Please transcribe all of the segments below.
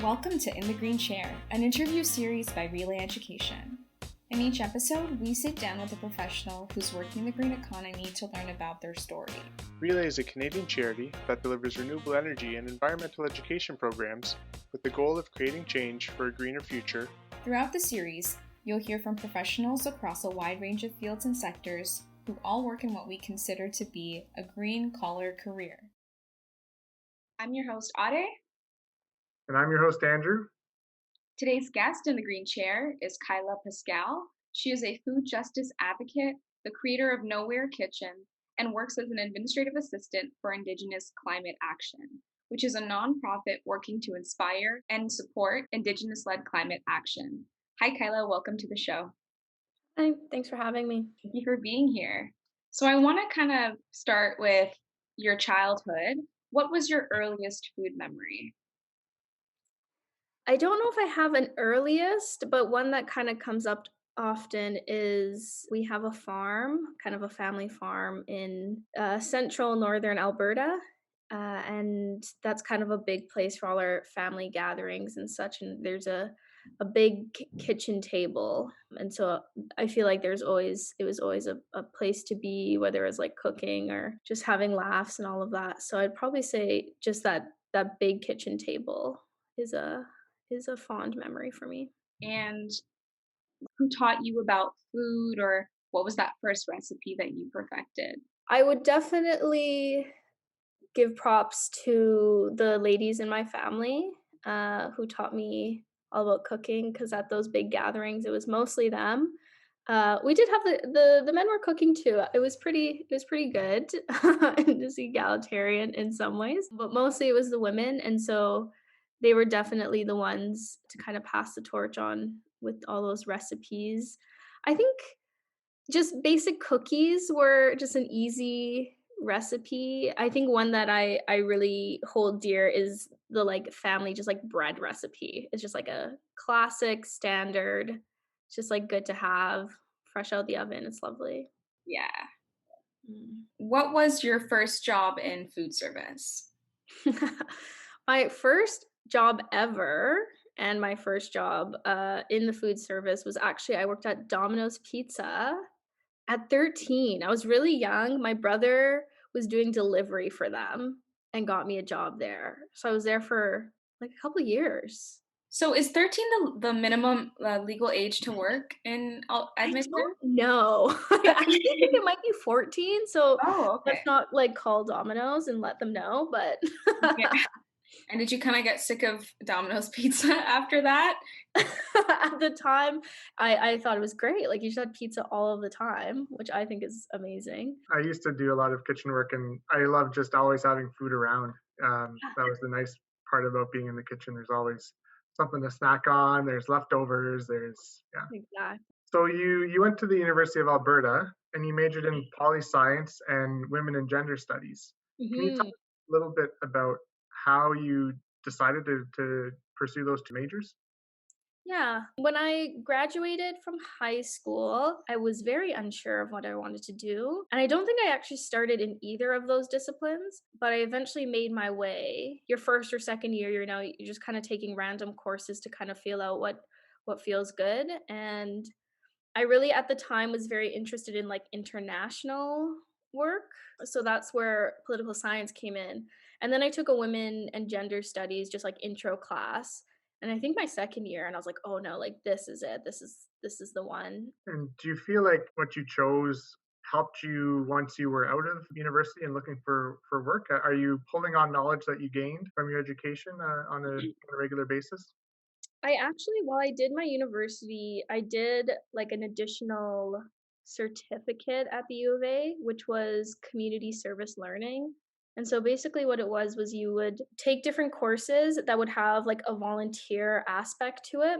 Welcome to In the Green Chair, an interview series by Relay Education. In each episode, we sit down with a professional who's working the green economy to learn about their story. Relay is a Canadian charity that delivers renewable energy and environmental education programs with the goal of creating change for a greener future. Throughout the series, you'll hear from professionals across a wide range of fields and sectors who all work in what we consider to be a green-collar career. I'm your host, Ade. And I'm your host, Andrew. Today's guest in the Green Chair is Kyla Pascal. She is a food justice advocate, the creator of Nowhere Kitchen, and works as an administrative assistant for Indigenous Climate Action, which is a nonprofit working to inspire and support Indigenous-led climate action. Hi, Kyla. Welcome to the show. Hi, thanks for having me. Thank you for being here. So I want to kind of start with your childhood. What was your earliest food memory? I don't know if I have an earliest, but one that kind of comes up often is we have a farm, kind of a family farm in central northern Alberta. And that's kind of a big place for all our family gatherings and such. And there's a big kitchen table. And so I feel like it was always a place to be, whether it was like cooking or just having laughs and all of that. So I'd probably say just that big kitchen table is a fond memory for me. And who taught you about food, or what was that first recipe that you perfected? I would definitely give props to the ladies in my family who taught me all about cooking, because at those big gatherings it was mostly them. We did have the men were cooking too. It was pretty good and just egalitarian in some ways, but mostly it was the women, and so they were definitely the ones to kind of pass the torch on with all those recipes. I think just basic cookies were just an easy recipe. I think one that I really hold dear is the like family just like bread recipe. It's just like a classic standard. It's just like good to have fresh out the oven. It's lovely. Yeah. What was your first job in food service? My first job ever, and my first job in the food service was actually I worked at Domino's Pizza at 13. I was really young. My brother was doing delivery for them and got me a job there. So I was there for like a couple of years. So is 13 the minimum legal age to work in Edmonton? I don't know. I actually think it might be 14. So okay. let's not like call Domino's and let them know. But yeah. And did you kind of get sick of Domino's Pizza after that? At the time, I thought it was great. Like, you should have pizza all of the time, which I think is amazing. I used to do a lot of kitchen work, and I love just always having food around. That was the nice part about being in the kitchen. There's always something to snack on. There's leftovers. Exactly. So you went to the University of Alberta, and you majored in poli-science and women and gender studies. Mm-hmm. Can you talk a little bit about how you decided to pursue those two majors? Yeah. When I graduated from high school, I was very unsure of what I wanted to do. And I don't think I actually started in either of those disciplines, but I eventually made my way. Your first or second year, you're just kind of taking random courses to kind of feel out what feels good. And I really at the time was very interested in like international work. So that's where political science came in. And then I took a women and gender studies, just like intro class. And I think my second year, and I was like, oh no, like this is it. This is the one. And do you feel like what you chose helped you once you were out of university and looking for work? Are you pulling on knowledge that you gained from your education on a regular basis? I actually, while I did my university, I did like an additional certificate at the U of A, which was community service learning. And so basically what it was you would take different courses that would have like a volunteer aspect to it.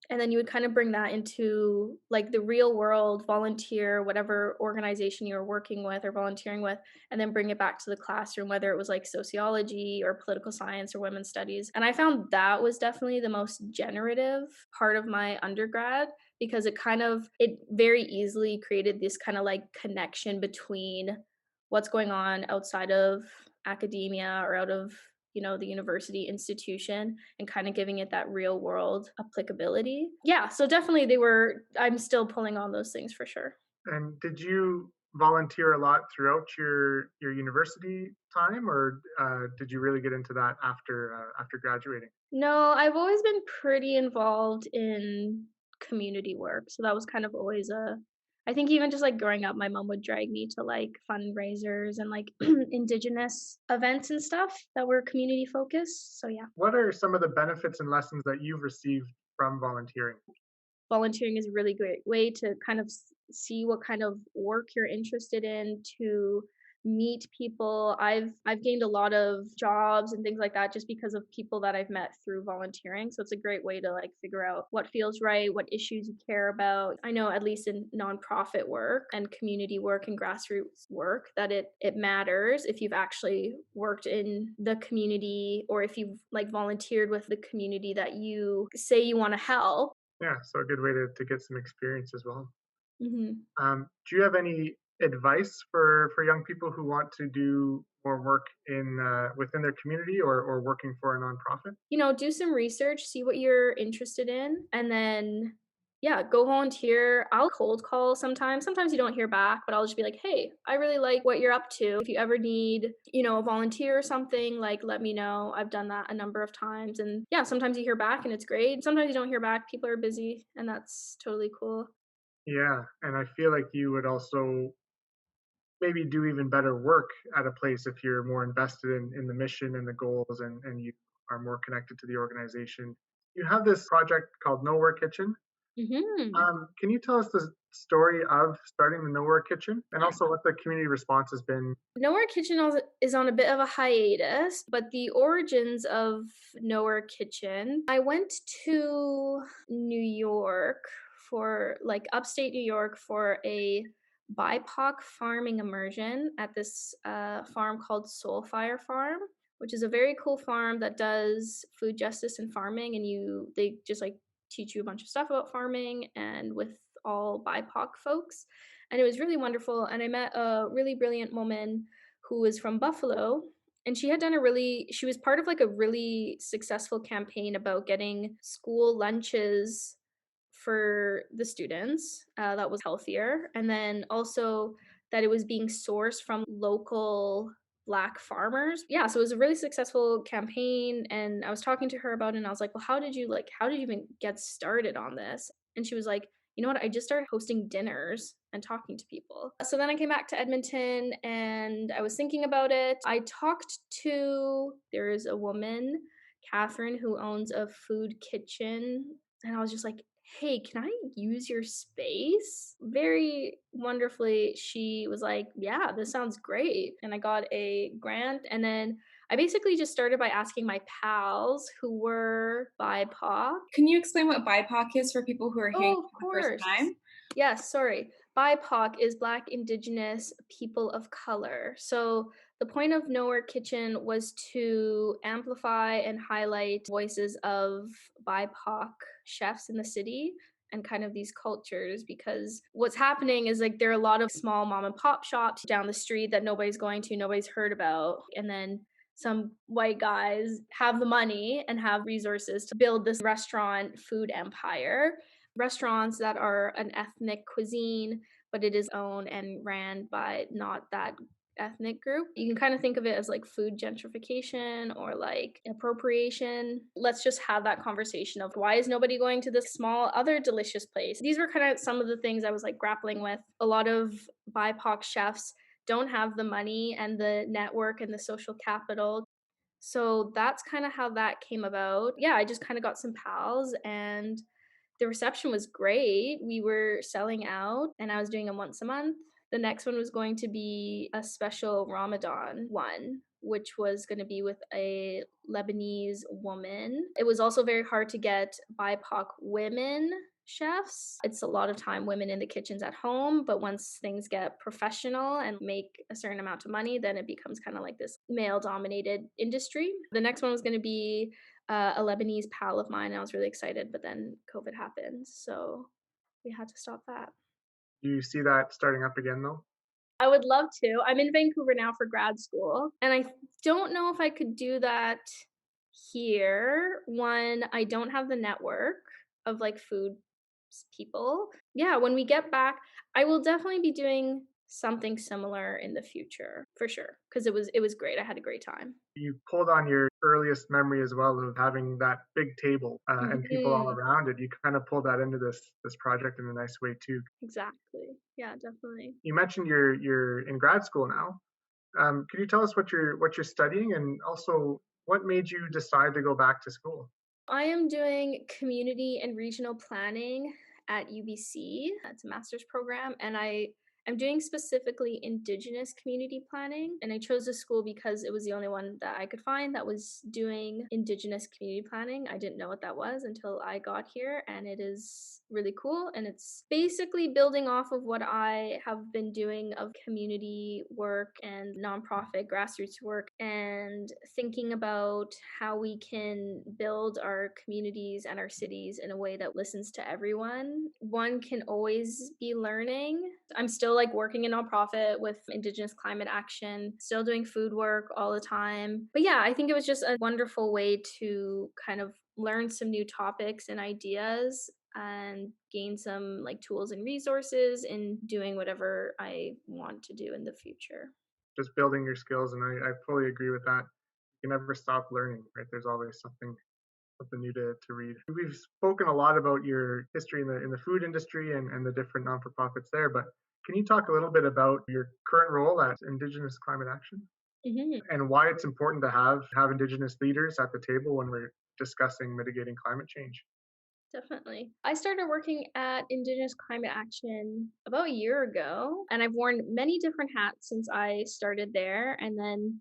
And then you would kind of bring that into like the real world, volunteer, whatever organization you're working with or volunteering with, and then bring it back to the classroom, whether it was like sociology or political science or women's studies. And I found that was definitely the most generative part of my undergrad, because it very easily created this kind of like connection between what's going on outside of academia or out of the university institution and kind of giving it that real world applicability. Yeah, so definitely I'm still pulling on those things for sure. And did you volunteer a lot throughout your university time, or did you really get into that after graduating? No, I've always been pretty involved in community work. So that was kind of always I think even just like growing up, my mom would drag me to like fundraisers and like indigenous events and stuff that were community focused. So yeah, What are some of the benefits and lessons that you've received from volunteering? volunteering is a really great way to kind of see what kind of work you're interested in, to meet people. I've gained a lot of jobs and things like that just because of people that I've met through volunteering. So it's a great way to like figure out what feels right, what issues you care about. I know at least in nonprofit work and community work and grassroots work that it matters if you've actually worked in the community or if you've like volunteered with the community that you say you want to help. Yeah, so a good way to get some experience as well. Mhm. Do you have any advice for young people who want to do more work in within their community or working for a nonprofit? Do some research, see what you're interested in, and then, yeah, go volunteer. I'll cold call sometimes. Sometimes you don't hear back, but I'll just be like, hey, I really like what you're up to. If you ever need, a volunteer or something, like, let me know. I've done that a number of times. And yeah, sometimes you hear back and it's great. Sometimes you don't hear back. People are busy, and that's totally cool. Yeah, and I feel like you would also maybe do even better work at a place if you're more invested in the mission and the goals and you are more connected to the organization. You have this project called Nowhere Kitchen. Hmm. Can you tell us the story of starting the Nowhere Kitchen and also what the community response has been? Nowhere Kitchen is on a bit of a hiatus, but the origins of Nowhere Kitchen, I went to New York for like upstate New York for a BIPOC farming immersion at this farm called Soulfire Farm, which is a very cool farm that does food justice and farming. And they just like teach you a bunch of stuff about farming and with all BIPOC folks. And it was really wonderful. And I met a really brilliant woman who was from Buffalo. And she was part of like a really successful campaign about getting school lunches for the students that was healthier. And then also that it was being sourced from local Black farmers. Yeah, so it was a really successful campaign. And I was talking to her about it and I was like, well, how did you even get started on this? And she was like, you know what? I just started hosting dinners and talking to people. So then I came back to Edmonton and I was thinking about it. There is a woman, Catherine, who owns a food kitchen. And I was just like, hey, can I use your space? Very wonderfully, she was like, yeah, this sounds great. And I got a grant. And then I basically just started by asking my pals who were BIPOC. Can you explain what BIPOC is for people who are hearing Oh, of for the first course. time? Yes, sorry. BIPOC is Black, Indigenous, People of Color. So the point of Nowhere Kitchen was to amplify and highlight voices of BIPOC chefs in the city and kind of these cultures, because what's happening is like there are a lot of small mom and pop shops down the street that nobody's going to, nobody's heard about. And then some white guys have the money and have resources to build this restaurant food empire, restaurants that are an ethnic cuisine, but it is owned and ran by not that ethnic group. You can kind of think of it as like food gentrification or like appropriation. Let's just have that conversation of why is nobody going to this small other delicious place? These were kind of some of the things I was like grappling with. A lot of BIPOC chefs don't have the money and the network and the social capital. So that's kind of how that came about. Yeah, I just kind of got some pals and the reception was great. We were selling out and I was doing them once a month. The next one was going to be a special Ramadan one, which was going to be with a Lebanese woman. It was also very hard to get BIPOC women chefs. It's a lot of time women in the kitchens at home, but once things get professional and make a certain amount of money, then it becomes kind of like this male dominated industry. The next one was going to be a Lebanese pal of mine. And I was really excited, but then COVID happened, so we had to stop that. Do you see that starting up again though? I would love to. I'm in Vancouver now for grad school, and I don't know if I could do that here. One, I don't have the network of like people. Yeah, when we get back, I will definitely be doing something similar in the future for sure because it was great. I had a great time. You pulled on your earliest memory as well of having that big table and people all Mhm. around it. You kind of pulled that into this project in a nice way too. Exactly. Yeah, definitely. You mentioned you're in grad school now. Could you tell us what you're studying, and also what made you decide to go back to school? I am doing community and regional planning at UBC. That's a master's program. And I am doing specifically Indigenous community planning. And I chose this school because it was the only one that I could find that was doing Indigenous community planning. I didn't know what that was until I got here. And it is really cool. And it's basically building off of what I have been doing of community work and nonprofit grassroots work and thinking about how we can build our communities and our cities in a way that listens to everyone. One can always be learning. I'm still like working in nonprofit with Indigenous Climate Action, still doing food work all the time. But yeah, I think it was just a wonderful way to kind of learn some new topics and ideas and gain some like tools and resources in doing whatever I want to do in the future. Just building your skills, and I fully agree with that. You can never stop learning, right? There's always something new to read. We've spoken a lot about your history in the food industry and the different non for profits there, but can you talk a little bit about your current role at Indigenous Climate Action Mhm. and why it's important to have Indigenous leaders at the table when we're discussing mitigating climate change? Definitely. I started working at Indigenous Climate Action about a year ago, and I've worn many different hats since I started there, and then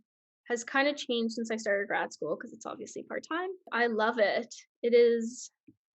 has kind of changed since I started grad school because it's obviously part time. I love it. It is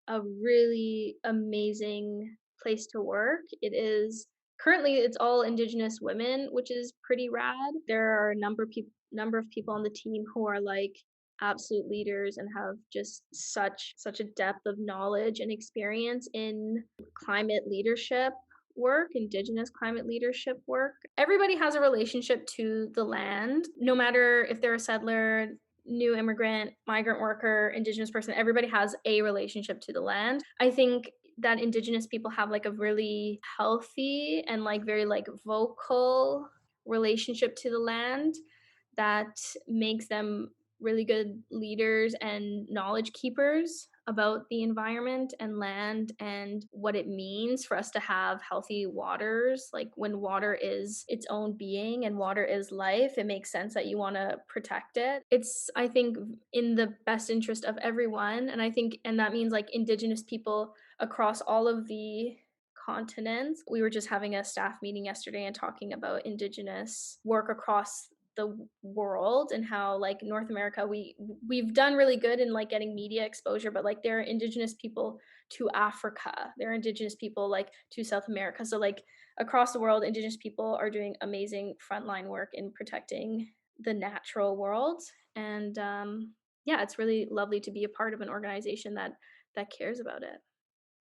a really amazing place to work. It is currently it's all indigenous women, which is pretty rad. There are a number of people on the team who are like absolute leaders and have just such a depth of knowledge and experience in climate leadership work, indigenous climate leadership work. Everybody has a relationship to the land, no matter if they're a settler, new immigrant, migrant worker, indigenous person, everybody has a relationship to the land. I think that indigenous people have like a really healthy and like very like vocal relationship to the land that makes them really good leaders and knowledge keepers about the environment and land and what it means for us to have healthy waters. Like when water is its own being and water is life, it makes sense that you want to protect it. It's, I think, in the best interest of everyone. And I think, and that means like indigenous people across all of the continents. We were just having a staff meeting yesterday and talking about indigenous work across the world and how like North America we've done really good in like getting media exposure, but like there are indigenous people to Africa, there are indigenous people like to South America. So like across the world, indigenous people are doing amazing frontline work in protecting the natural world. And yeah, it's really lovely to be a part of an organization that cares about it.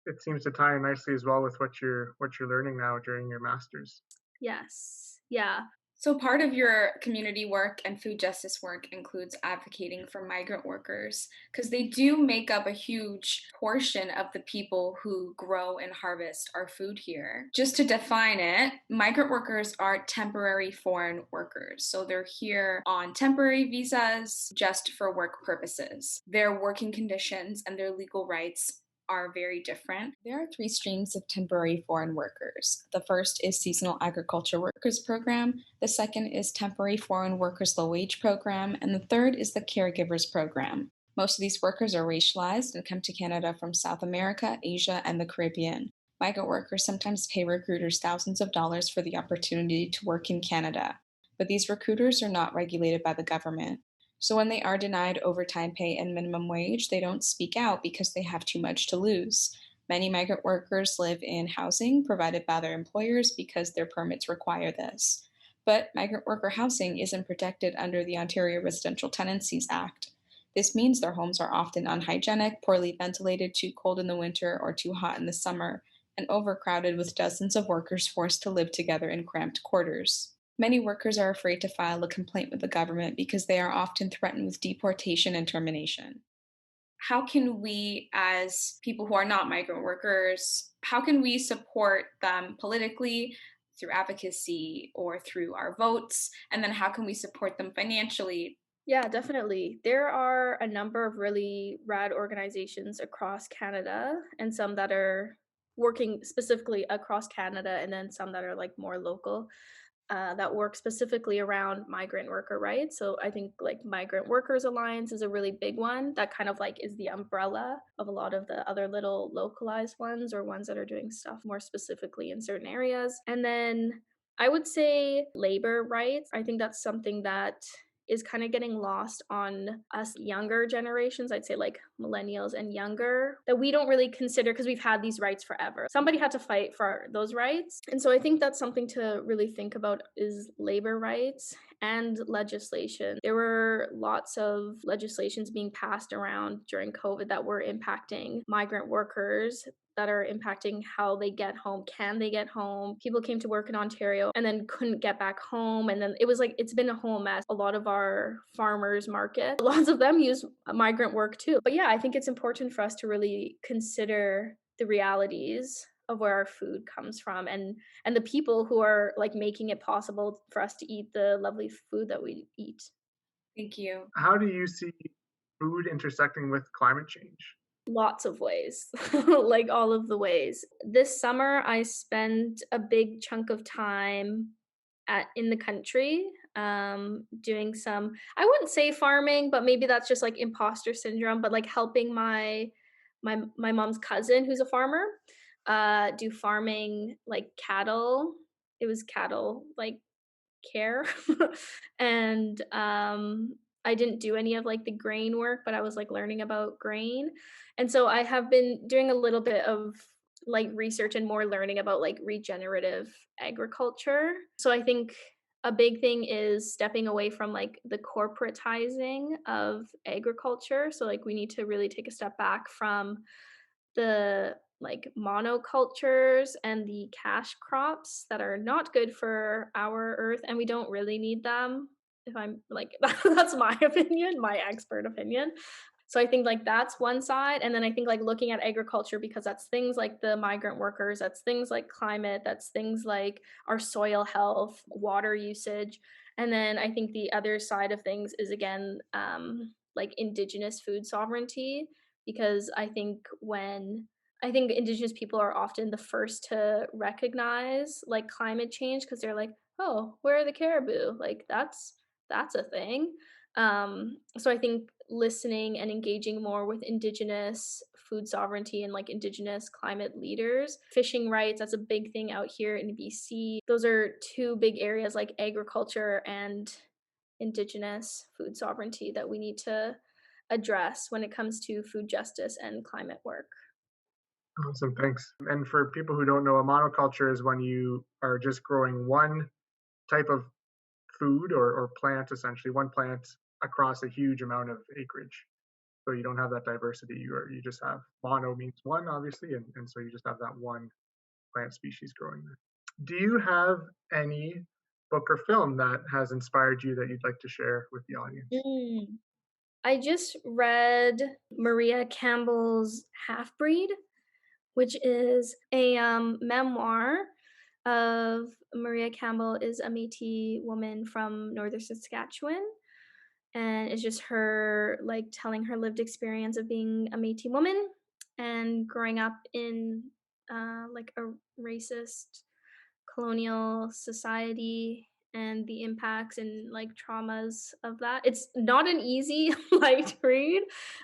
It seems to tie in nicely as well with what you're learning now during your masters. Yes. Yeah. So, part of your community work and food justice work includes advocating for migrant workers because they do make up a huge portion of the people who grow and harvest our food here. Just to define it, migrant workers are temporary foreign workers. So, they're here on temporary visas just for work purposes. Their working conditions and their legal rights are very different. There are three streams of temporary foreign workers. The first is Seasonal Agriculture Workers Program, the second is Temporary Foreign Workers Low Wage Program, and the third is the Caregivers Program. Most of these workers are racialized and come to Canada from South America, Asia, and the Caribbean. Migrant workers sometimes pay recruiters thousands of dollars for the opportunity to work in Canada, but these recruiters are not regulated by the government. So when they are denied overtime pay and minimum wage, they don't speak out because they have too much to lose. Many migrant workers live in housing provided by their employers because their permits require this. But migrant worker housing isn't protected under the Ontario Residential Tenancies Act. This means their homes are often unhygienic, poorly ventilated, too cold in the winter, or too hot in the summer, and overcrowded with dozens of workers forced to live together in cramped quarters. Many workers are afraid to file a complaint with the government because they are often threatened with deportation and termination. How can we, as people who are not migrant workers, how can we support them politically through advocacy or through our votes? And then how can we support them financially? Yeah, definitely. There are a number of really rad organizations across Canada, and some that are working specifically across Canada, and then some that are like more local, that work specifically around migrant worker rights. So I think like Migrant Workers Alliance is a really big one that kind of like is the umbrella of a lot of the other little localized ones, or ones that are doing stuff more specifically in certain areas. And then I would say labor rights. I think that's something that is kind of getting lost on us younger generations. I'd say like millennials and younger, that we don't really consider because we've had these rights forever. Somebody had to fight for those rights. And so I think that's something to really think about, is labor rights and legislation. There were lots of legislations being passed around during COVID that were impacting migrant workers, that are impacting how they get home. Can they get home? People came to work in Ontario and then couldn't get back home. And then it was like, it's been a whole mess. A lot of our farmers market, lots of them use migrant work too. But yeah, I think it's important for us to really consider the realities of where our food comes from, and the people who are like making it possible for us to eat the lovely food that we eat. Thank you. How do you see food intersecting with climate change? Lots of ways, like all of the ways. This summer, I spent a big chunk of time in the country, doing some, I wouldn't say farming, but maybe that's just like imposter syndrome, but like helping my mom's cousin who's a farmer, do farming, like cattle. It was cattle, like care. And I didn't do any of like the grain work, but I was like learning about grain. And so I have been doing a little bit of like research and more learning about like regenerative agriculture. So I think a big thing is stepping away from like the corporatizing of agriculture. So like we need to really take a step back from the like monocultures and the cash crops that are not good for our earth, and we don't really need them. If I'm like, that's my opinion, my expert opinion. So I think like that's one side. And then I think like looking at agriculture, because that's things like the migrant workers, that's things like climate, that's things like our soil health, water usage. And then I think the other side of things is again, like Indigenous food sovereignty, because I think Indigenous people are often the first to recognize like climate change, because they're like, oh, where are the caribou? Like that's a thing. So I think listening and engaging more with Indigenous food sovereignty and like Indigenous climate leaders. Fishing rights, that's a big thing out here in BC. Those are two big areas, like agriculture and Indigenous food sovereignty, that we need to address when it comes to food justice and climate work. Awesome, thanks. And for people who don't know, a monoculture is when you are just growing one type of food or plant, essentially one plant across a huge amount of acreage. So you don't have that diversity. You just have, mono means one, obviously, and so you just have that one plant species growing there. Do you have any book or film that has inspired you that you'd like to share with the audience? Mm. I just read Maria Campbell's Half Breed, which is a memoir of Maria Campbell, is a Métis woman from northern Saskatchewan, and it's just her like telling her lived experience of being a Métis woman and growing up in like a racist colonial society, and the impacts and like traumas of that. It's not an easy light read,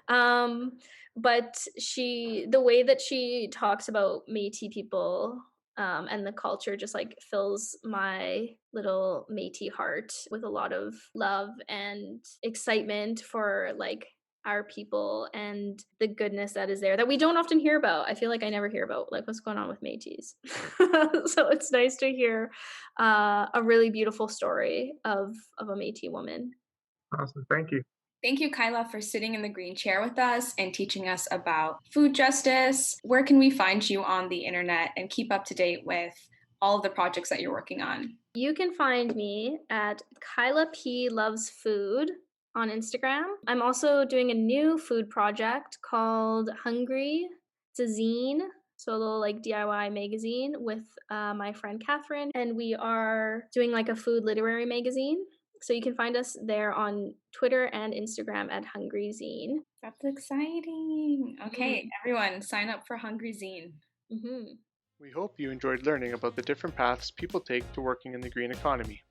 um, but the way that she talks about Métis people, and the culture just like fills my little Métis heart with a lot of love and excitement for like our people and the goodness that is there that we don't often hear about. I feel like I never hear about like what's going on with Métis. So it's nice to hear a really beautiful story of a Métis woman. Awesome, thank you. Thank you, Kyla, for sitting in the green chair with us and teaching us about food justice. Where can we find you on the internet and keep up to date with all of the projects that you're working on? You can find me at Kyla P Loves Food on Instagram. I'm also doing a new food project called Hungry. It's a zine, so a little like DIY magazine with my friend Catherine, and we are doing like a food literary magazine. So you can find us there on Twitter and Instagram at Hungry Zine. That's exciting. Okay, everyone, sign up for Hungry Zine. Mm-hmm. We hope you enjoyed learning about the different paths people take to working in the green economy.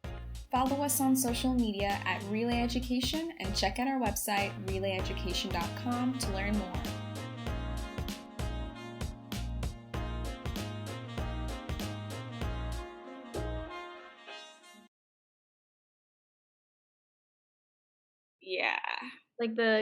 Follow us on social media at Relay Education and check out our website, relayeducation.com, to learn more. Yeah. Like the